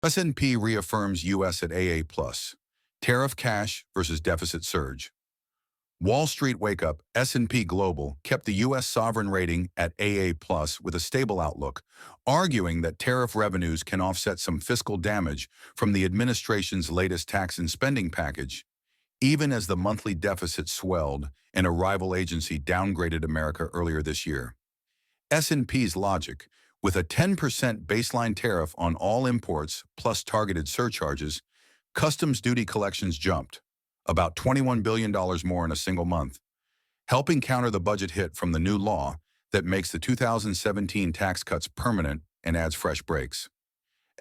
S&P reaffirms U.S. at AA+. Tariff cash versus deficit surge. Wall Street wake up. S&P Global kept the U.S. sovereign rating at AA+ with a stable outlook, arguing that tariff revenues can offset some fiscal damage from the administration's latest tax and spending package, even as the monthly deficit swelled and a rival agency downgraded America earlier this year. S&P's logic, with a 10% baseline tariff on all imports plus targeted surcharges, customs duty collections jumped, about $21 billion more in a single month, helping counter the budget hit from the new law that makes the 2017 tax cuts permanent and adds fresh breaks.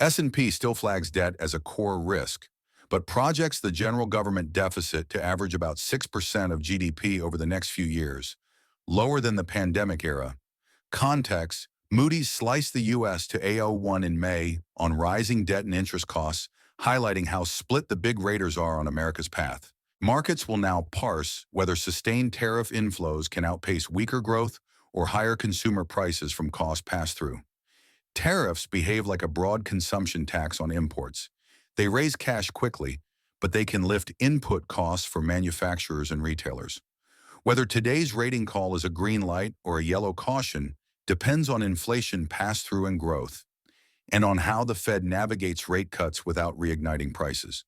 S&P still flags debt as a core risk, but projects the general government deficit to average about 6% of GDP over the next few years, lower than the pandemic era. Context: Moody's sliced the U.S. to A01 in May on rising debt and interest costs, highlighting how split the big raters are on America's path. Markets will now parse whether sustained tariff inflows can outpace weaker growth or higher consumer prices from cost pass-through. Tariffs behave like a broad consumption tax on imports. They raise cash quickly, but they can lift input costs for manufacturers and retailers. Whether today's rating call is a green light or a yellow caution depends on inflation pass-through and growth, and on how the Fed navigates rate cuts without reigniting prices.